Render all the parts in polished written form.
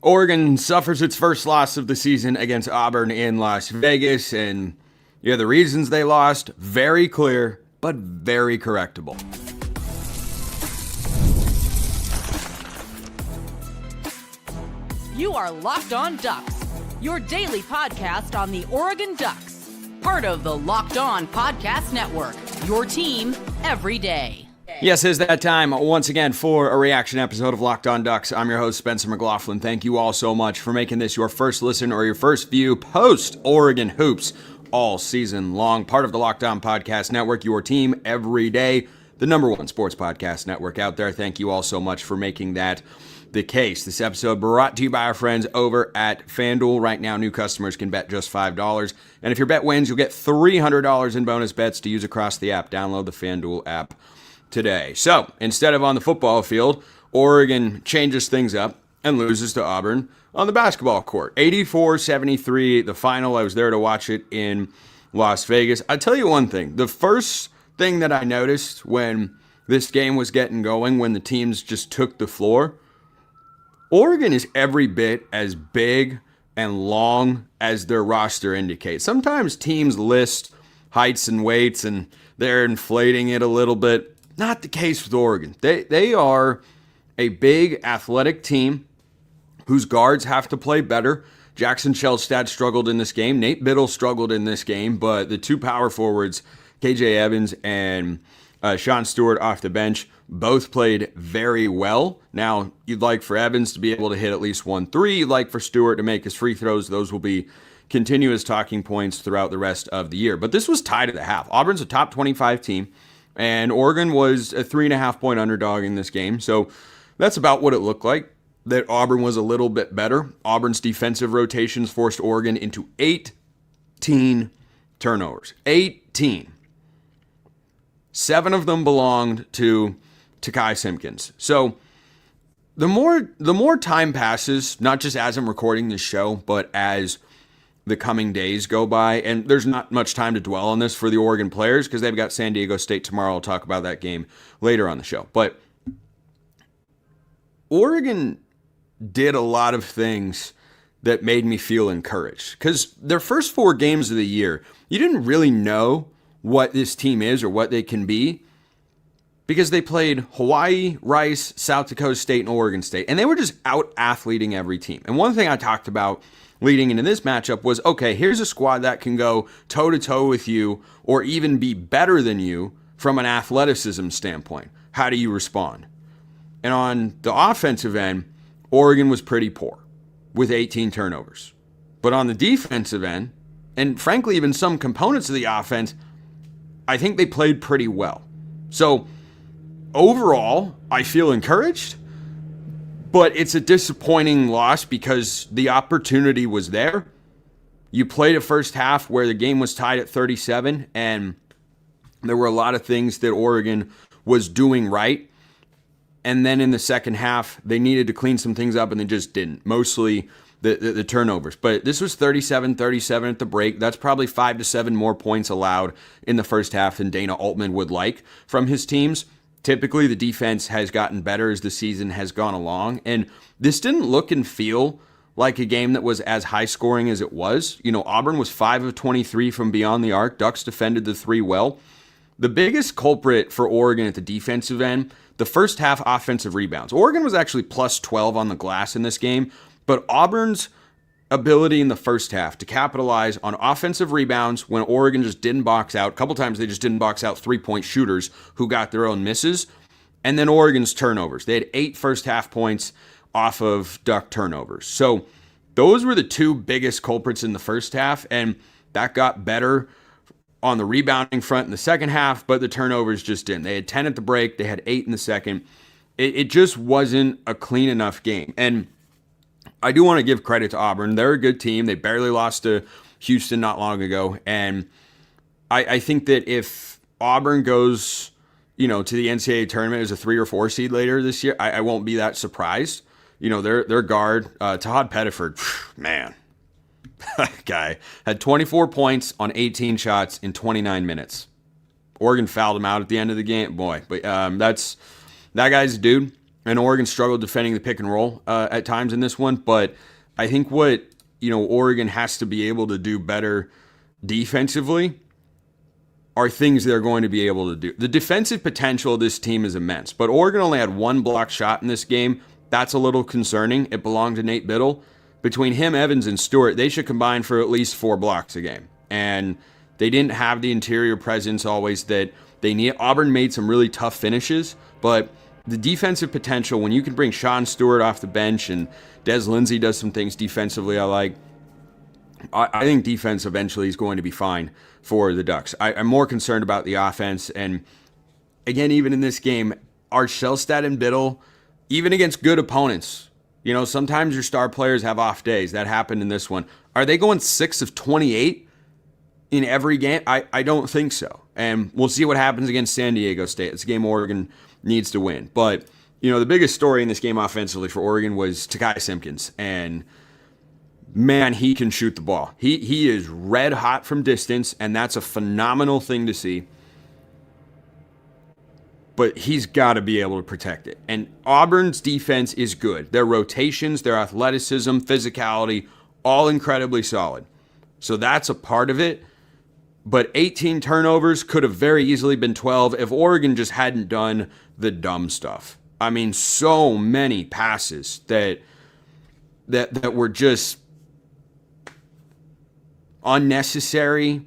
Oregon suffers its first loss of the season against Auburn in Las Vegas, and the reasons they lost, very clear, but very correctable. You are Locked On Ducks, your daily podcast on the Oregon Ducks, part of the Locked On Podcast Network, your team every day. Yes, it's that time once again for a reaction episode of Locked On Ducks. I'm your host, Spencer McLaughlin. Thank you all so much for making this your first listen or your first view post-Oregon hoops all season long. Part of the Locked On Podcast Network, your team every day, the number one sports podcast network out there. Thank you all so much for making that the case. This episode brought to you by our friends over at FanDuel. Right now, new customers can bet just $5. And if your bet wins, you'll get $300 in bonus bets to use across the app. Download the FanDuel app today. So, instead of on the football field, Oregon changes things up and loses to Auburn on the basketball court. 84-73, the final. I was there to watch it in Las Vegas. I'll tell you one thing. The first thing that I noticed when this game was getting going, when the teams just took the floor, Oregon is every bit as big and long as their roster indicates. Sometimes teams list heights and weights and they're inflating it a little bit. Not the case with Oregon. They are a big athletic team whose guards have to play better. Jackson Shelstad struggled in this game. Nate Biddle struggled in this game, but the two power forwards, KJ Evans and Sean Stewart off the bench, both played very well. Now, you'd like for Evans to be able to hit at least 1 3. You'd like for Stewart to make his free throws. Those will be continuous talking points throughout the rest of the year. But this was tied at the half. Auburn's a top 25 team, and Oregon was a 3.5-point underdog in this game. So that's about what it looked like, that Auburn was a little bit better. Auburn's defensive rotations forced Oregon into 18 turnovers. 18. 7 of them belonged to Takai Simpkins. So the more time passes, not just as I'm recording this show, but as the coming days go by, and there's not much time to dwell on this for the Oregon players because they've got San Diego State tomorrow. I'll talk about that game later on the show. But Oregon did a lot of things that made me feel encouraged because their first 4 games of the year, you didn't really know what this team is or what they can be because they played Hawaii, Rice, South Dakota State, and Oregon State, and they were just out-athleting every team. And one thing I talked about leading into this matchup was, okay, here's a squad that can go toe-to-toe with you or even be better than you from an athleticism standpoint. How do you respond? And on the offensive end, Oregon was pretty poor with 18 turnovers. But on the defensive end, and frankly even some components of the offense, I think they played pretty well. So overall, I feel encouraged. But it's a disappointing loss because the opportunity was there. You played a first half where the game was tied at 37, and there were a lot of things that Oregon was doing right. And then in the second half, they needed to clean some things up, and they just didn't. Mostly the turnovers. But this was 37-37 at the break. That's probably 5 to 7 more points allowed in the first half than Dana Altman would like from his teams. Typically, the defense has gotten better as the season has gone along, and this didn't look and feel like a game that was as high-scoring as it was. Auburn was 5 of 23 from beyond the arc. Ducks defended the 3 well. The biggest culprit for Oregon at the defensive end, the first half offensive rebounds. Oregon was actually plus 12 on the glass in this game, but Auburn's ability in the first half to capitalize on offensive rebounds when Oregon just didn't box out. A couple times they just didn't box out 3-point shooters who got their own misses. And then Oregon's turnovers. They had 8 first half points off of Duck turnovers. So those were the 2 biggest culprits in the first half, and that got better on the rebounding front in the second half, but the turnovers just didn't. They had 10 at the break. They had 8 in the second. It just wasn't a clean enough game. And I do want to give credit to Auburn. They're a good team. They barely lost to Houston not long ago. And I think that if Auburn goes, to the NCAA tournament as a 3 or 4 seed later this year, I won't be that surprised. Their guard, Todd Pettiford, man, that guy had 24 points on 18 shots in 29 minutes. Oregon fouled him out at the end of the game. Boy, but that guy's a dude. And Oregon struggled defending the pick and roll at times in this one. But I think what, Oregon has to be able to do better defensively are things they're going to be able to do. The defensive potential of this team is immense. But Oregon only had one block shot in this game. That's a little concerning. It belonged to Nate Biddle. Between him, Evans, and Stewart, they should combine for at least 4 blocks a game. And they didn't have the interior presence always that they need. Auburn made some really tough finishes, but the defensive potential, when you can bring Sean Stewart off the bench and Des Lindsey does some things defensively I like, I think defense eventually is going to be fine for the Ducks. I'm more concerned about the offense. And again, even in this game, are Shellstad and Biddle, even against good opponents, sometimes your star players have off days. That happened in this one. Are they going 6 of 28 in every game? I don't think so. And we'll see what happens against San Diego State. It's a game Oregon needs to win. But, the biggest story in this game offensively for Oregon was Takai Simpkins. And, man, he can shoot the ball. He is red hot from distance, and that's a phenomenal thing to see. But he's got to be able to protect it. And Auburn's defense is good. Their rotations, their athleticism, physicality, all incredibly solid. So that's a part of it. But 18 turnovers could have very easily been 12 if Oregon just hadn't done the dumb stuff. I mean, so many passes that were just unnecessary,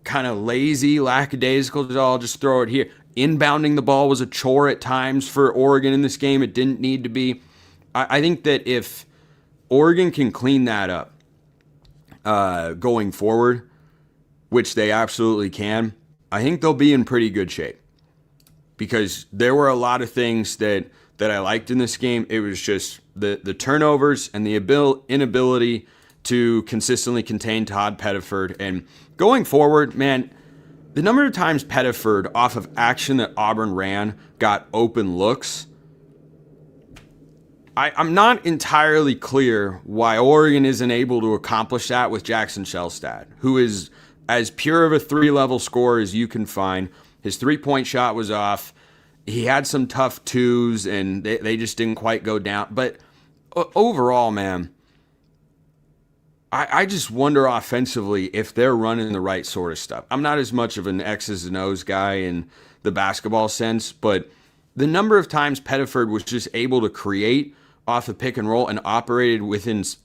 kind of lazy, lackadaisical. I'll just throw it here. Inbounding the ball was a chore at times for Oregon in this game. It didn't need to be. I think that if Oregon can clean that up going forward, which they absolutely can, I think they'll be in pretty good shape. Because there were a lot of things that I liked in this game. It was just the turnovers and the inability to consistently contain Todd Pettiford. And going forward, man, the number of times Pettiford, off of action that Auburn ran, got open looks, I'm not entirely clear why Oregon isn't able to accomplish that with Jackson Shellstad, who is as pure of a 3-level scorer as you can find. His 3-point shot was off. He had some tough twos, and they just didn't quite go down. But overall, man, I just wonder offensively if they're running the right sort of stuff. I'm not as much of an X's and O's guy in the basketball sense, but the number of times Pettiford was just able to create off the pick and roll and operated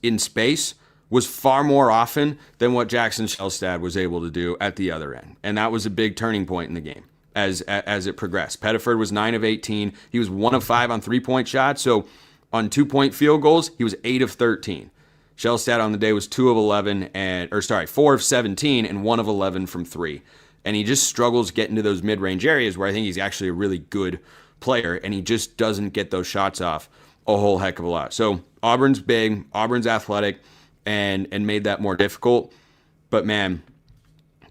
in space was far more often than what Jackson Shellstad was able to do at the other end. And that was a big turning point in the game as it progressed. Pettiford was 9 of 18. He was 1 of 5 on 3-point shots. So on 2-point field goals, he was 8 of 13. Shellstad on the day was 4 of 17 and 1 of 11 from 3. And he just struggles getting to those mid-range areas where I think he's actually a really good player, and he just doesn't get those shots off a whole heck of a lot. So Auburn's big, Auburn's athletic, and made that more difficult. But man,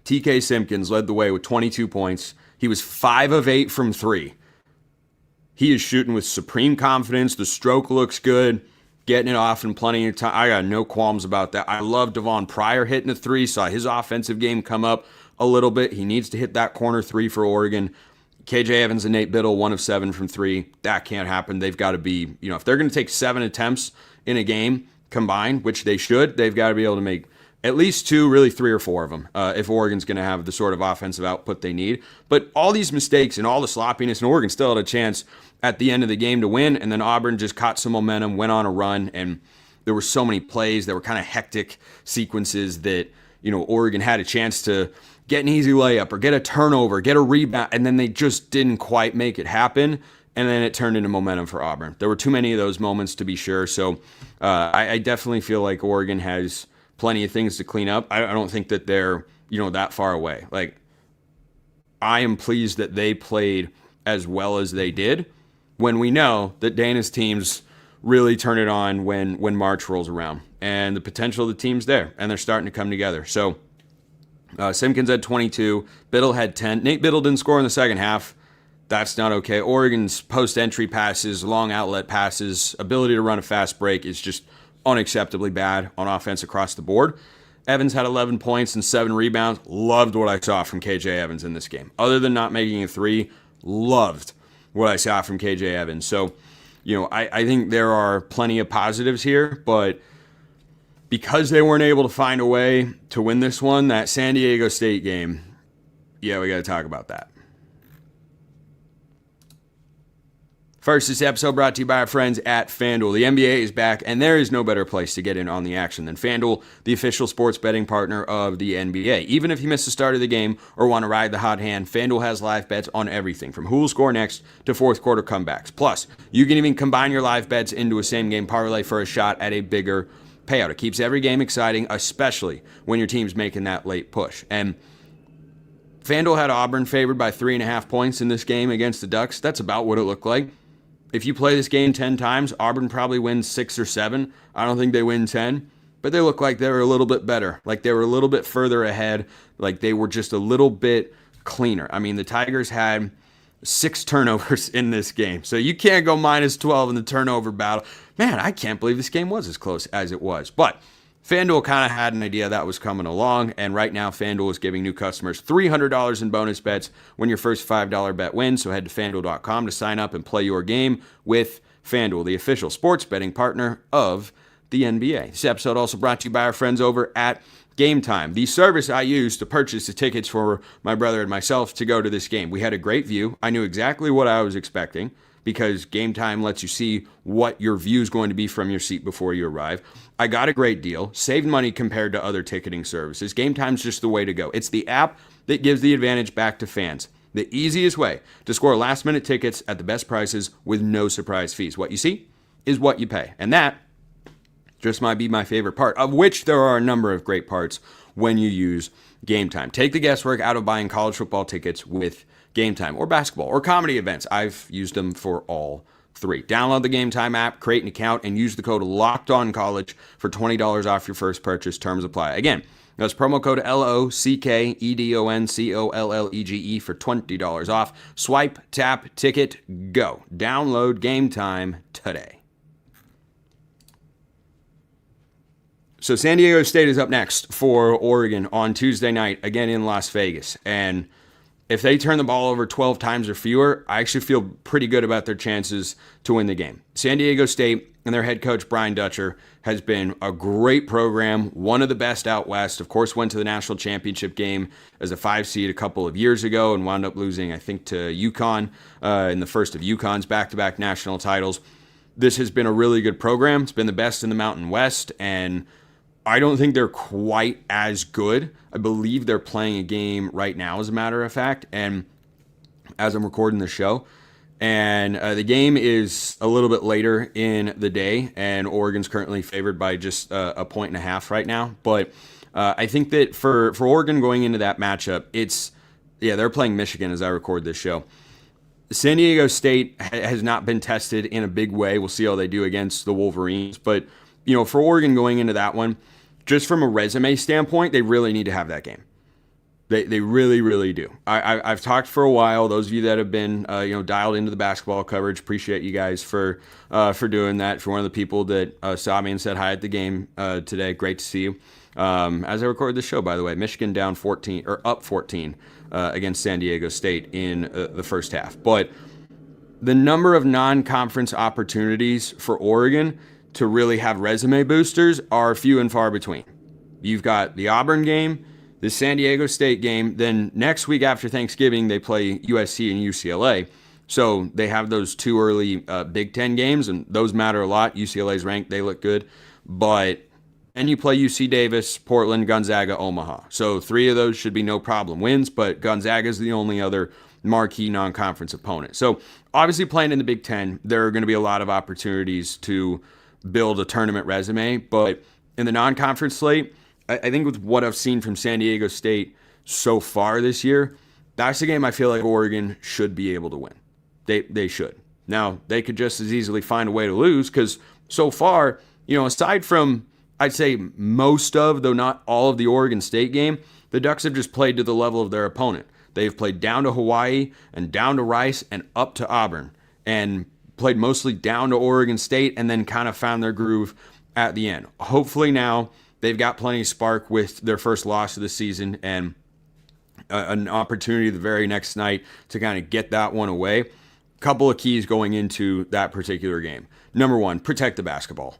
TK Simpkins led the way with 22 points. He was 5 of 8 from 3. He is shooting with supreme confidence. The stroke looks good. Getting it off in plenty of time. I got no qualms about that. I love Devon Pryor hitting a 3. Saw his offensive game come up a little bit. He needs to hit that corner 3 for Oregon. KJ Evans and Nate Biddle, 1 of 7 from 3. That can't happen. They've got to be, if they're going to take 7 attempts in a game combined, which they should, they've got to be able to make at least 2, really 3 or 4 of them, if Oregon's going to have the sort of offensive output they need. But all these mistakes and all the sloppiness, and Oregon still had a chance at the end of the game to win, and then Auburn just caught some momentum, went on a run, and there were so many plays that were kind of hectic sequences that, Oregon had a chance to get an easy layup or get a turnover, get a rebound, and then they just didn't quite make it happen, and then it turned into momentum for Auburn. There were too many of those moments to be sure, so I definitely feel like Oregon has plenty of things to clean up. I don't think that they're, that far away. Like, I am pleased that they played as well as they did when we know that Dana's teams really turn it on when March rolls around. And the potential of the team's there, and they're starting to come together. So Simpkins had 22. Biddle had 10. Nate Biddle didn't score in the second half. That's not okay. Oregon's post-entry passes, long outlet passes, ability to run a fast break is just unacceptably bad on offense across the board. Evans had 11 points and 7 rebounds. Loved what I saw from KJ Evans in this game. Other than not making a 3, loved what I saw from KJ Evans. So I think there are plenty of positives here, but because they weren't able to find a way to win this one, that San Diego State game, yeah, we got to talk about that. First, this episode brought to you by our friends at FanDuel. The NBA is back, and there is no better place to get in on the action than FanDuel, the official sports betting partner of the NBA. Even if you miss the start of the game or want to ride the hot hand, FanDuel has live bets on everything from who will score next to fourth quarter comebacks. Plus, you can even combine your live bets into a same-game parlay for a shot at a bigger payout. It keeps every game exciting, especially when your team's making that late push. And FanDuel had Auburn favored by 3.5 points in this game against the Ducks. That's about what it looked like. If you play this game 10 times, Auburn probably wins 6 or 7. I don't think they win 10, but they look like they were a little bit better. Like they were a little bit further ahead. Like they were just a little bit cleaner. I mean, the Tigers had 6 turnovers in this game. So you can't go minus 12 in the turnover battle. Man, I can't believe this game was as close as it was. But FanDuel kind of had an idea that was coming along, and right now FanDuel is giving new customers $300 in bonus bets when your first $5 bet wins. So head to FanDuel.com to sign up and play your game with FanDuel, the official sports betting partner of the NBA. This episode also brought to you by our friends over at Game Time, the service I used to purchase the tickets for my brother and myself to go to this game. We had a great view. I knew exactly what I was expecting, because Game Time lets you see what your view is going to be from your seat before you arrive. I got a great deal, saved money compared to other ticketing services. Game Time's just the way to go. It's the app that gives the advantage back to fans. The easiest way to score last-minute tickets at the best prices with no surprise fees. What you see is what you pay. And that just might be my favorite part, of which there are a number of great parts when you use Game Time. Take the guesswork out of buying college football tickets with Game Time, or basketball, or comedy events. I've used them for all 3. Download the Game Time app, create an account, and use the code LOCKEDONCollege for $20 off your first purchase. Terms apply. Again, that's promo code LOCKEDONCOLLEGE for $20 off. Swipe, tap, ticket, go. Download Game Time today. So San Diego State is up next for Oregon on Tuesday night, again in Las Vegas. And if they turn the ball over 12 times or fewer, I actually feel pretty good about their chances to win the game. San Diego State and their head coach, Brian Dutcher, has been a great program, one of the best out west. Of course, went to the national championship game as a 5 seed a couple of years ago and wound up losing, I think, to UConn in the first of UConn's back-to-back national titles. This has been a really good program. It's been the best in the Mountain West, and I don't think they're quite as good. I believe they're playing a game right now, as a matter of fact, and as I'm recording the show. And the game is a little bit later in the day, and Oregon's currently favored by just 1.5 right now. But I think that for Oregon going into that matchup, they're playing Michigan as I record this show. San Diego State has not been tested in a big way. We'll see how they do against the Wolverines. But, for Oregon going into that one, just from a resume standpoint, they really need to have that game. They really, really do. I've talked for a while. Those of you that have been, dialed into the basketball coverage, appreciate you guys for doing that. For one of the people that saw me and said hi at the game today, great to see you. As I record this show, by the way, Michigan up 14 against San Diego State in the first half. But the number of non-conference opportunities for Oregon to really have resume boosters are few and far between. You've got the Auburn game, the San Diego State game, then next week after Thanksgiving, they play USC and UCLA. So they have those 2 early Big Ten games, and those matter a lot. UCLA's ranked, they look good. But then you play UC Davis, Portland, Gonzaga, Omaha. So 3 of those should be no problem wins, but Gonzaga's the only other marquee non-conference opponent. So obviously playing in the Big Ten, there are going to be a lot of opportunities to build a tournament resume, but in the non-conference slate, I think with what I've seen from San Diego State so far this year, that's the game I feel like Oregon should be able to win. They should. Now, they could just as easily find a way to lose, because so far, aside from, I'd say most of, though not all of the Oregon State game, the Ducks have just played to the level of their opponent. They've played down to Hawaii and down to Rice and up to Auburn, and played mostly down to Oregon State, and then kind of found their groove at the end. Hopefully now they've got plenty of spark with their first loss of the season, and an opportunity the very next night to kind of get that one away. couple of keys going into that particular game. Number one, protect the basketball.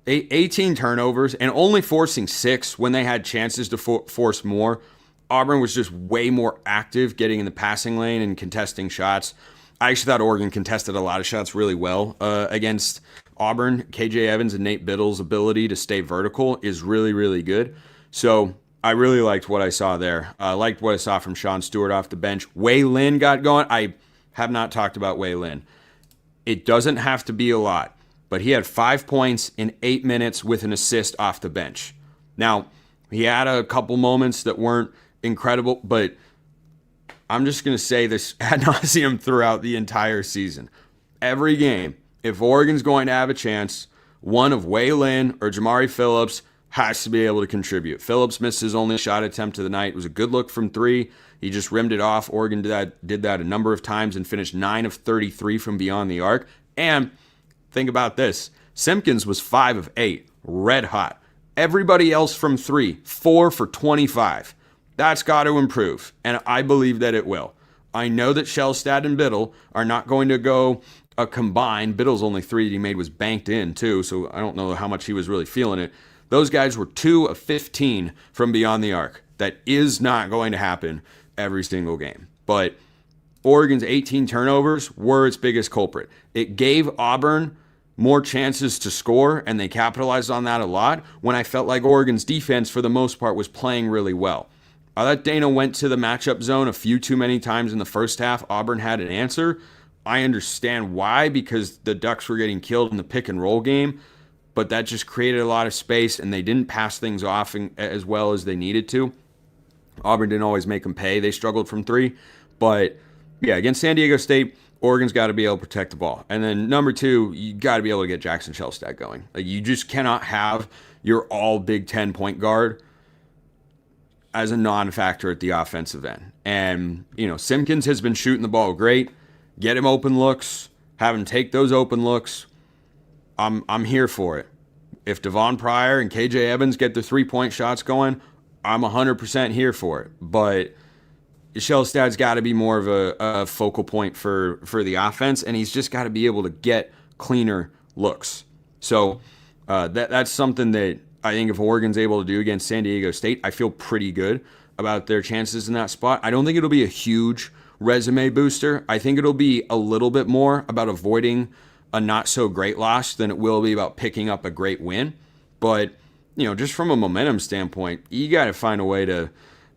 18 turnovers and only forcing 6 when they had chances to force more. Auburn was just way more active getting in the passing lane and contesting shots. I actually thought Oregon contested a lot of shots really well against Auburn. KJ Evans and Nate Biddle's ability to stay vertical is really, really good. So I really liked what I saw there. I liked what I saw from Sean Stewart off the bench. Wei Lin got going. I have not talked about Wei Lin. It doesn't have to be a lot, but he had 5 points in 8 minutes with an assist off the bench. Now, he had a couple moments that weren't incredible, but I'm just going to say this ad nauseum throughout the entire season. Every game, if Oregon's going to have a chance, one of Wei Lin or Jamari Phillips has to be able to contribute. Phillips missed his only shot attempt of the night. It was a good look from 3. He just rimmed it off. Oregon did that a number of times and finished 9 of 33 from beyond the arc. And think about this. Simpkins was 5 of 8, red hot. Everybody else from 3, 4 for 25. That's got to improve, and I believe that it will. I know that Shellstad and Biddle are not going to go a combined. Biddle's only 3 that he made was banked in, too, so I don't know how much he was really feeling it. Those guys were 2 of 15 from beyond the arc. That is not going to happen every single game. But Oregon's 18 turnovers were its biggest culprit. It gave Auburn more chances to score, and they capitalized on that a lot when I felt like Oregon's defense, for the most part, was playing really well. I thought Dana went to the matchup zone a few too many times in the first half. Auburn had an answer. I understand why, because the Ducks were getting killed in the pick and roll game, but that just created a lot of space, and they didn't pass things off as well as they needed to. Auburn didn't always make them pay. They struggled from 3. But, yeah, against San Diego State, Oregon's got to be able to protect the ball. And then number 2, you got to be able to get Jackson Shellstad going. Like, you just cannot have your all Big Ten point guard as a non-factor at the offensive end. And, Simpkins has been shooting the ball great. Get him open looks. Have him take those open looks. I'm here for it. If Devon Pryor and KJ Evans get the 3-point shots going, I'm 100% here for it. But Shellstad's got to be more of a focal point for the offense, and he's just got to be able to get cleaner looks. So that's something that I think if Oregon's able to do against San Diego State, I feel pretty good about their chances in that spot. I don't think it'll be a huge resume booster. I think it'll be a little bit more about avoiding a not-so-great loss than it will be about picking up a great win. But, just from a momentum standpoint, you got to find a way to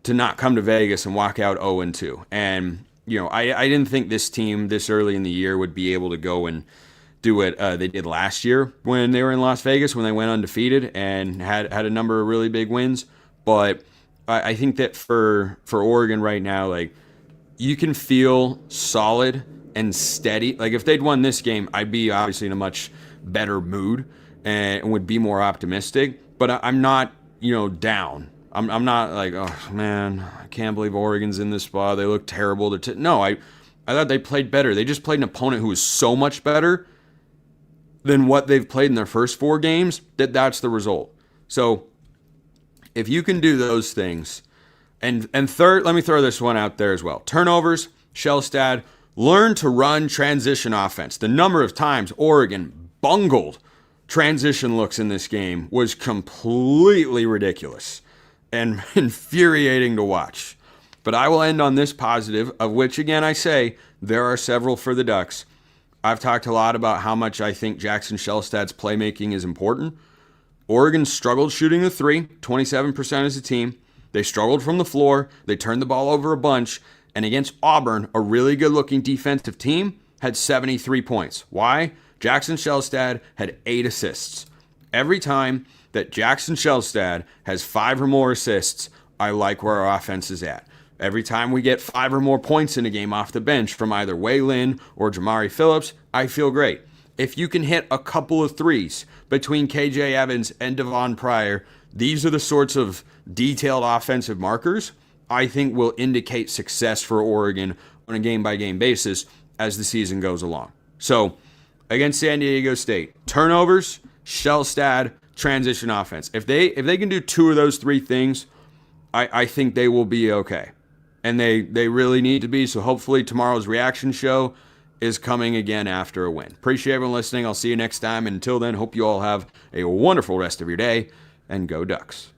not come to Vegas and walk out 0-2. And, I didn't think this team this early in the year would be able to go and do what they did last year when they were in Las Vegas, when they went undefeated and had a number of really big wins. But I think that for Oregon right now, like, you can feel solid and steady. Like, if they'd won this game, I'd be obviously in a much better mood and would be more optimistic. But I'm not, down. I'm not like, oh, man, I can't believe Oregon's in this spot. They look terrible. No, I thought they played better. They just played an opponent who was so much better than what they've played in their first 4 games that's the result. So if you can do those things, and third, let me throw this one out there as well. Turnovers, Shellstad, learn to run transition offense. The number of times Oregon bungled transition looks in this game was completely ridiculous and infuriating to watch. But I will end on this positive, of which, again, I say there are several for the Ducks. I've talked a lot about how much I think Jackson Shellstad's playmaking is important. Oregon struggled shooting the 3, 27% as a team. They struggled from the floor. They turned the ball over a bunch. And against Auburn, a really good-looking defensive team, had 73 points. Why? Jackson Shellstad had 8 assists. Every time that Jackson Shellstad has 5 or more assists, I like where our offense is at. Every time we get 5 or more points in a game off the bench from either Wei Lin or Jamari Phillips, I feel great. If you can hit a couple of threes between KJ Evans and Devon Pryor, these are the sorts of detailed offensive markers I think will indicate success for Oregon on a game-by-game basis as the season goes along. So, against San Diego State, turnovers, Shellstad, transition offense. If they can do 2 of those 3 things, I think they will be okay. And they really need to be. So hopefully tomorrow's reaction show is coming again after a win. Appreciate everyone listening. I'll see you next time. And until then, hope you all have a wonderful rest of your day, and go Ducks.